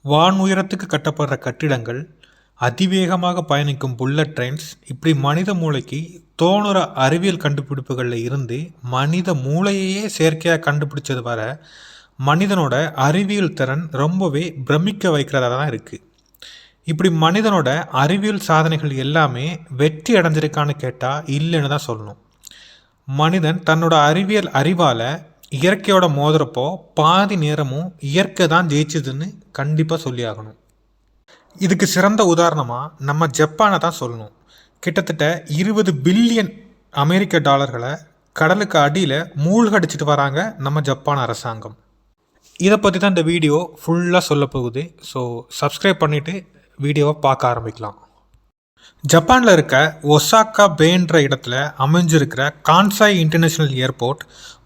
வான் உயரத்துக்கு கட்டப்படுற கட்டிடங்கள், அதிவேகமாக பயணிக்கும் புல்லட் ட்ரெயின்ஸ், இப்படி மனித மூளைக்கு தோணுற அறிவியல் கண்டுபிடிப்புகளில் இருந்து மனித மூளையையே செயற்கையாக கண்டுபிடிச்சது வர மனிதனோட அறிவியல் திறன் ரொம்பவே பிரமிக்க வைக்கிறதா தான் இருக்குது. இப்படி மனிதனோட அறிவியல் சாதனைகள் எல்லாமே வெற்றி அடைஞ்சிருக்கான்னு கேட்டால் இல்லைன்னு தான் சொல்லணும். மனிதன் தன்னோட அறிவியல் அறிவால் இயற்கையோட மோதுறப்போ பாதி நேரமும் இயற்கை தான் ஜெயிச்சதுன்னு கண்டிப்பாக சொல்லி ஆகணும். இதுக்கு சிறந்த உதாரணமாக நம்ம ஜப்பானை தான் சொல்லணும். கிட்டத்தட்ட 20 பில்லியன் அமெரிக்க டாலர்களை கடலுக்கு அடியில் மூழ்கடிச்சிட்டு வராங்க நம்ம ஜப்பான் அரசாங்கம். இதை பற்றி தான் இந்த வீடியோ ஃபுல்லாக சொல்ல போகுது. ஸோ சப்ஸ்கிரைப் பண்ணிவிட்டு வீடியோவை பார்க்க ஆரம்பிக்கலாம். ஜப்பானில் இருக்க ஒசாக்கா பேன்ற இடத்துல அமைஞ்சிருக்கிற கான்சாய் இன்டர்நேஷ்னல் ஏர்போர்ட்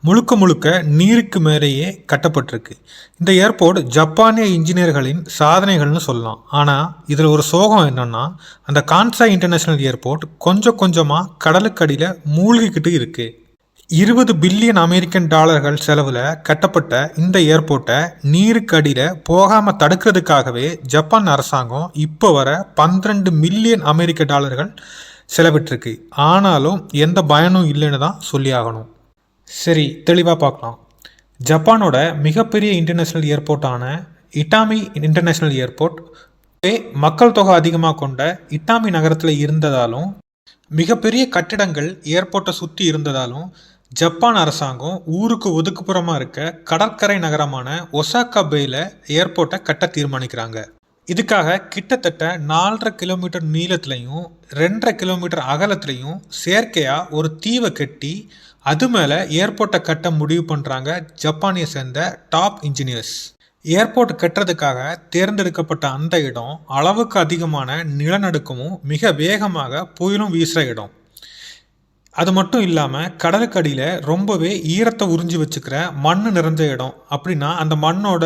முழுக்க நீருக்கு மேலேயே கட்டப்பட்டிருக்கு. இந்த ஏர்போர்ட் ஜப்பானிய இன்ஜினியர்களின் சாதனைகள்னு சொல்லலாம். ஆனால் இதில் ஒரு சோகம் என்னென்னா, அந்த கான்சாய் இன்டர்நேஷ்னல் ஏர்போர்ட் கொஞ்சம் கொஞ்சமாக கடலுக்கடியில் மூழ்கிக்கிட்டு இருக்குது. 20 பில்லியன் அமெரிக்கன் டாலர்கள் செலவில் கட்டப்பட்ட இந்த ஏர்போர்ட்டை நீருக்கு அடியில் போகாமல் தடுக்கிறதுக்காகவே ஜப்பான் அரசாங்கம் இப்போ வர 12 மில்லியன் அமெரிக்க டாலர்கள் செலவிட்டிருக்கு. ஆனாலும் எந்த பயனும் இல்லைன்னு தான் சொல்லி ஆகணும். சரி, தெளிவாக பார்க்கலாம். ஜப்பானோட மிகப்பெரிய இன்டர்நேஷ்னல் ஏர்போர்ட்டான இட்டாமி இன்டர்நேஷ்னல் ஏர்போர்ட் மக்கள் தொகை அதிகமாக கொண்ட இட்டாமி நகரத்தில் இருந்ததாலும் மிகப்பெரிய கட்டிடங்கள் ஏர்போர்ட்டை சுற்றி இருந்ததாலும் ஜப்பான் அரசாங்கம் ஊருக்கு ஒதுக்குப்புறமாக இருக்க கடற்கரை நகரமான ஒசாக்கா பேயில் ஏர்போர்ட்டை கட்ட தீர்மானிக்கிறாங்க. இதுக்காக கிட்டத்தட்ட 4.5 கிலோமீட்டர் நீளத்துலையும் 2.5 கிலோமீட்டர் அகலத்துலையும் செயற்கையாக ஒரு தீவை கட்டி அது மேலே ஏர்போர்ட்டை கட்ட முடிவு பண்ணுறாங்க ஜப்பானியை சேர்ந்த டாப் இன்ஜினியர்ஸ். ஏர்போர்ட் கட்டுறதுக்காக தேர்ந்தெடுக்கப்பட்ட அந்த இடம் அளவுக்கு அதிகமான நிலநடுக்கமும் மிக வேகமாக புயலும் வீசுகிற இடம். அது மட்டும் இல்லாமல் கடலுக்கடியில் ரொம்பவே ஈரத்தை உறிஞ்சி வச்சுக்கிற மண் நிறைஞ்ச இடம். அப்படின்னா அந்த மண்ணோட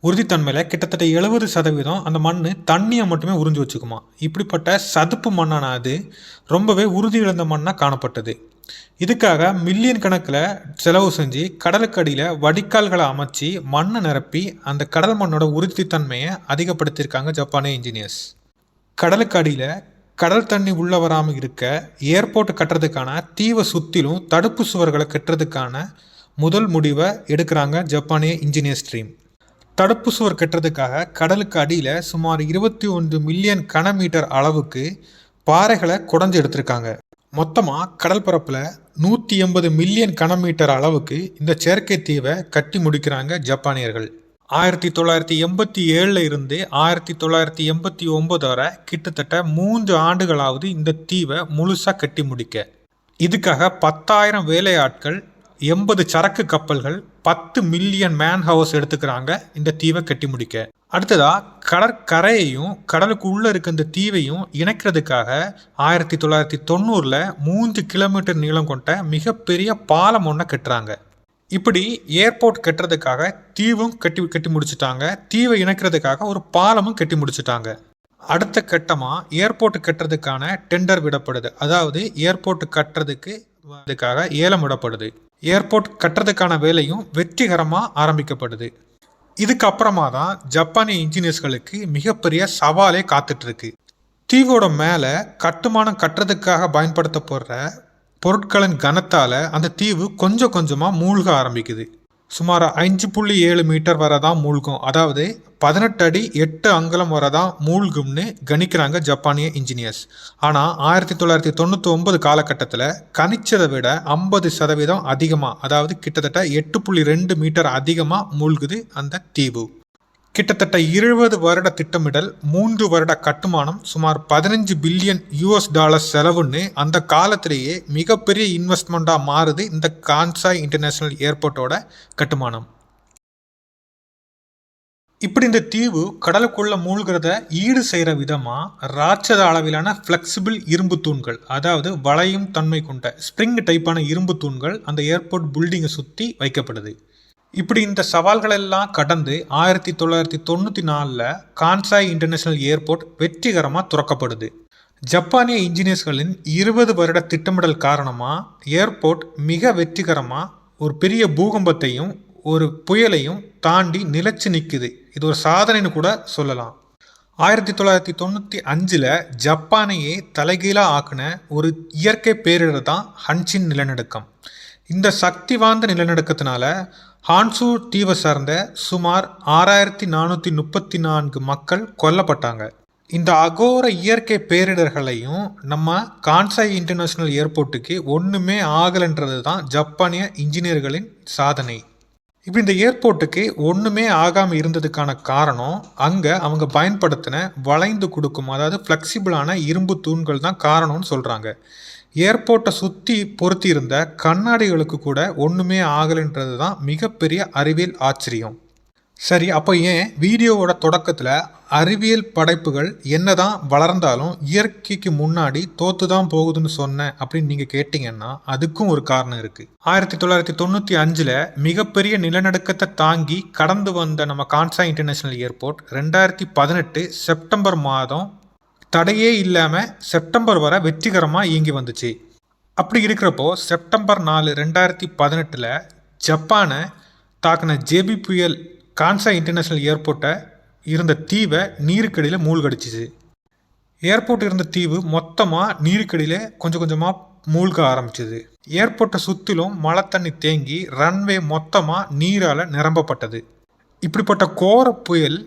உறுதித்தன்மையில் கிட்டத்தட்ட 70% அந்த மண் தண்ணியை மட்டுமே உறிஞ்சி வச்சுக்குமா. இப்படிப்பட்ட சதுப்பு மண்ணான அது ரொம்பவே உறுதி இழந்த மண்ணாக காணப்பட்டது. இதுக்காக மில்லியன் கணக்கில் செலவு செஞ்சு கடலுக்கடியில் வடிகால்களை அமைச்சு மண்ணை நிரப்பி அந்த கடல் மண்ணோட உறுதித்தன்மையை அதிகப்படுத்தியிருக்காங்க ஜப்பானிய இன்ஜினியர்ஸ். கடலுக்கு அடியில் கடல் தண்ணி உள்ளே வராமல் இருக்க ஏர்போர்ட் கட்டுறதுக்கான தீவை சுற்றிலும் தடுப்பு சுவர்களை கட்டுறதுக்கான முதல் முடிவை எடுக்கிறாங்க ஜப்பானிய இன்ஜினியர்ஸ் டீம். தடுப்பு சுவர் கட்டுறதுக்காக கடலுக்கு அடியில் சுமார் 21 மில்லியன் கனமீட்டர் அளவுக்கு பாறைகளை குடஞ்சி எடுத்திருக்காங்க. மொத்தமாக கடல் பரப்பில் 180 மில்லியன் கனமீட்டர் அளவுக்கு இந்த செயற்கை தீவை கட்டி முடிக்கிறாங்க ஜப்பானியர்கள். 1987 இருந்து 1989 வரை கிட்டத்தட்ட 3 ஆண்டுகளாவது இந்த தீவை முழுசாக கட்டி முடிக்க. இதுக்காக 10,000 வேலையாட்கள், 80 சரக்கு கப்பல்கள், 10 மில்லியன் மேன் ஹவர்ஸ் எடுத்துக்கிறாங்க இந்த தீவை கட்டி முடிக்க. அடுத்ததாக கடற்கரையையும் கடலுக்கு உள்ளே இருக்க இந்த தீவையும் இணைக்கிறதுக்காக 1990 3 கிலோமீட்டர் நீளம் கொண்ட மிகப்பெரிய பாலம் ஒன்றை கட்டுறாங்க. இப்படி ஏர்போர்ட் கட்டுறதுக்காக தீவும் கட்டி முடிச்சுட்டாங்க. தீவை இணைக்கிறதுக்காக ஒரு பாலமும் கட்டி முடிச்சுட்டாங்க. அடுத்த கட்டமாக ஏர்போர்ட் கட்டுறதுக்கான டெண்டர் விடப்படுது. அதாவது ஏர்போர்ட் கட்டுறதுக்காக ஏலம் விடப்படுது. ஏர்போர்ட் கட்டுறதுக்கான வேலையும் வெற்றிகரமாக ஆரம்பிக்கப்படுது. இதுக்கப்புறமா தான் ஜப்பானிய இன்ஜினியர்ஸ்களுக்கு மிகப்பெரிய சவாலே காத்துட்ருக்கு. தீவோட மேலே கட்டுமானம் கட்டுறதுக்காக பயன்படுத்தப்படுற பொருட்களின் கனத்தால் அந்த தீவு கொஞ்சம் கொஞ்சமாக மூழ்க ஆரம்பிக்குது. சுமார் 5.7 மீட்டர் வரை தான் மூழ்கும். அதாவது 18 அடி 8 அங்குலம் வரை தான் மூழ்கும்னு கணிக்கிறாங்க ஜப்பானிய இன்ஜினியர்ஸ். ஆனால் 1999 காலகட்டத்தில் கணிச்சதை விட 50% அதிகமாக, அதாவது கிட்டத்தட்ட 8.2 மீட்டர் அதிகமாக மூழ்குது அந்த தீவு. கிட்டத்தட்ட 20 வருட திட்டமிடல், 3 வருட கட்டுமானம், சுமார் 15 பில்லியன் US செலவுன்னு அந்த காலத்திலேயே மிகப்பெரிய இன்வெஸ்ட்மெண்ட்டாக மாறுது இந்த கான்சாய் இன்டர்நேஷ்னல் ஏர்போர்ட்டோட கட்டுமானம். இப்படி இந்த தீவு கடலுக்குள்ள மூழ்கிறத ஈடு செய்கிற விதமாக ராட்சத அளவிலான ஃப்ளெக்சிபிள் இரும்பு தூண்கள், அதாவது வளையும் தன்மை கொண்ட ஸ்ப்ரிங் டைப்பான இரும்பு தூண்கள் அந்த ஏர்போர்ட் பில்டிங்கை சுற்றி வைக்கப்படுது. இப்படி இந்த சவால்களெல்லாம் கடந்து 1994 கான்சாய் இன்டர்நேஷ்னல் ஏர்போர்ட் வெற்றிகரமாக துறக்கப்படுது. ஜப்பானிய இன்ஜினியர்ஸ்களின் 20 வருட திட்டமிடல் காரணமாக ஏர்போர்ட் மிக வெற்றிகரமாக ஒரு பெரிய பூகம்பத்தையும் ஒரு புயலையும் தாண்டி நிலைச்சு நிற்குது. இது ஒரு சாதனைன்னு கூட சொல்லலாம். 1995 ஜப்பானையே தலைகீழாக ஆக்கின ஒரு இயற்கை பேரிடர் தான் ஹன்ஷின் நிலநடுக்கம். இந்த சக்தி வாய்ந்த நிலநடுக்கத்தினால ஹான்சு தீவை சார்ந்த சுமார் 6434 மக்கள் கொல்லப்பட்டாங்க. இந்த அகோர இயற்கை பேரிடர்களையும் நம்ம கான்சாய் இன்டர்நேஷ்னல் ஏர்போர்ட்டுக்கு ஒன்றுமே ஆகலைன்றது தான் ஜப்பானிய இன்ஜினியர்களின் சாதனை. இப்போ இந்த ஏர்போர்ட்டுக்கு ஒன்றுமே ஆகாமல் இருந்ததுக்கான காரணம் அங்கே அவங்க பயன்படுத்தின வளைந்து கொடுக்கும், அதாவது ஃப்ளெக்சிபிளான இரும்பு தூண்கள் தான் காரணம்னு சொல்கிறாங்க. ஏர்போர்ட்டை சுற்றி பொருத்தி இருந்த கண்ணாடிகளுக்கு கூட ஒன்றுமே ஆகலைன்றது தான் மிகப்பெரிய அறிவியல் ஆச்சரியம். சரி, அப்போ ஏன் வீடியோவோட தொடக்கத்தில் அறிவியல் படைப்புகள் என்னதான் வளர்ந்தாலும் இயற்கைக்கு முன்னாடி தோத்து தான் போகுதுன்னு சொன்னேன் அப்படின்னு நீங்கள் கேட்டிங்கன்னா அதுக்கும் ஒரு காரணம் இருக்குது. 1995 மிகப்பெரிய நிலநடுக்கத்தை தாங்கி கடந்து வந்த நம்ம கான்சாய் இன்டர்நேஷ்னல் ஏர்போர்ட் 2018 செப்டம்பர் மாதம் தடையே இல்லாமல் செப்டம்பர் வரை வெற்றிகரமாக இயங்கி வந்துச்சு. அப்படி இருக்கிறப்போ செப்டம்பர் 4, 2018 ஜப்பானை தாக்கின ஜேபி புயல் கான்சாய் இன்டர்நேஷ்னல் ஏர்போர்ட்டை இருந்த தீவை நீருக்கடியில் மூழ்கடிச்சிச்சு. ஏர்போர்ட் இருந்த தீவு மொத்தமாக நீருக்கடியில் கொஞ்சம் கொஞ்சமாக மூழ்க ஆரம்பிச்சிது. ஏர்போர்ட்டை சுற்றிலும் மழை தண்ணி தேங்கி ரன்வே மொத்தமாக நீரால் நிரம்பப்பட்டது. இப்படிப்பட்ட கோர புயல்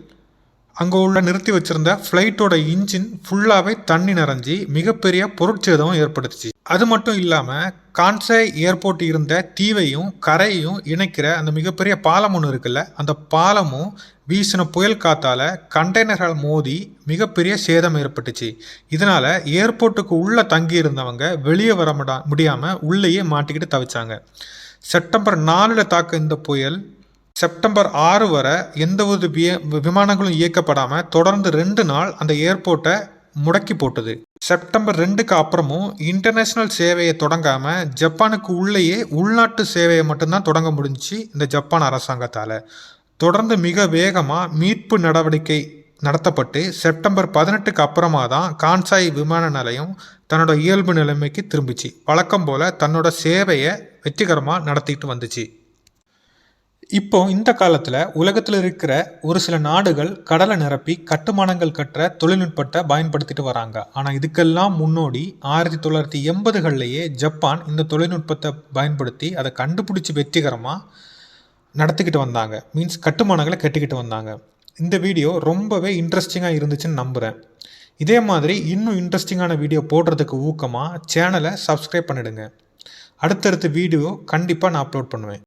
அங்கே உள்ள நிறுத்தி வச்சிருந்த ஃப்ளைட்டோட இன்ஜின் ஃபுல்லாகவே தண்ணி நிறைஞ்சி மிகப்பெரிய பொருட்சேதம் ஏற்படுத்துச்சு. அது மட்டும் இல்லாமல் கான்சாய் ஏர்போர்ட் இருந்த தீவையும் கரையையும் இணைக்கிற அந்த மிகப்பெரிய பாலம் ஒன்று இருக்குல்ல, அந்த பாலமும் வீசின புயல் காத்தால் கண்டெய்னர்கள் மோதி மிகப்பெரிய சேதம் ஏற்பட்டுச்சு. இதனால் ஏர்போர்ட்டுக்கு உள்ளே தங்கி இருந்தவங்க வெளியே வர முடியாமல் உள்ளேயே மாட்டிக்கிட்டு தவிச்சாங்க. செப்டம்பர் 4 தாக்க இந்த புயல் செப்டம்பர் 6 வரை எந்தவொரு விமானங்களும் இயக்கப்படாமல் தொடர்ந்து 2 நாள் அந்த ஏர்போர்ட்டை முடக்கி போட்டது. செப்டம்பர் 2க்கு அப்புறமும் இன்டர்நேஷ்னல் சேவையை தொடங்காமல் ஜப்பானுக்கு உள்ளேயே உள்நாட்டு சேவையை மட்டும்தான் தொடங்க முடிஞ்சிச்சு இந்த ஜப்பான் அரசாங்கத்தால். தொடர்ந்து மிக வேகமாக மீட்பு நடவடிக்கை நடத்தப்பட்டு செப்டம்பர் 18க்கு அப்புறமா தான் கான்சாய் விமான நிலையம் தன்னோட இயல்பு நிலைமைக்கு திரும்பிச்சு. வழக்கம் போல் தன்னோட சேவையை வெற்றிகரமாக நடத்திட்டு வந்துச்சு. இப்போ இந்த காலத்தில் உலகத்தில் இருக்கிற ஒரு சில நாடுகள் கடலை நிரப்பி கட்டுமானங்கள் கட்டுற தொழில்நுட்பத்தை பயன்படுத்திட்டு வராங்க. ஆனால் இதுக்கெல்லாம் முன்னோடி 1980களிலேயே ஜப்பான் இந்த தொழில்நுட்பத்தை பயன்படுத்தி அதை கண்டுபிடிச்சி வெற்றிகரமாக நடத்திக்கிட்டு வந்தாங்க. மீன்ஸ் கட்டுமானங்களை கட்டிக்கிட்டு வந்தாங்க. இந்த வீடியோ ரொம்பவே இன்ட்ரெஸ்டிங்காக இருந்துச்சுன்னு நம்புகிறேன். இதே மாதிரி இன்னும் இன்ட்ரெஸ்டிங்கான வீடியோ போடுறதுக்கு ஊக்கமாக சேனலை சப்ஸ்கிரைப் பண்ணிடுங்க. அடுத்தடுத்த வீடியோ கண்டிப்பாக நான் அப்லோட் பண்ணுவேன்.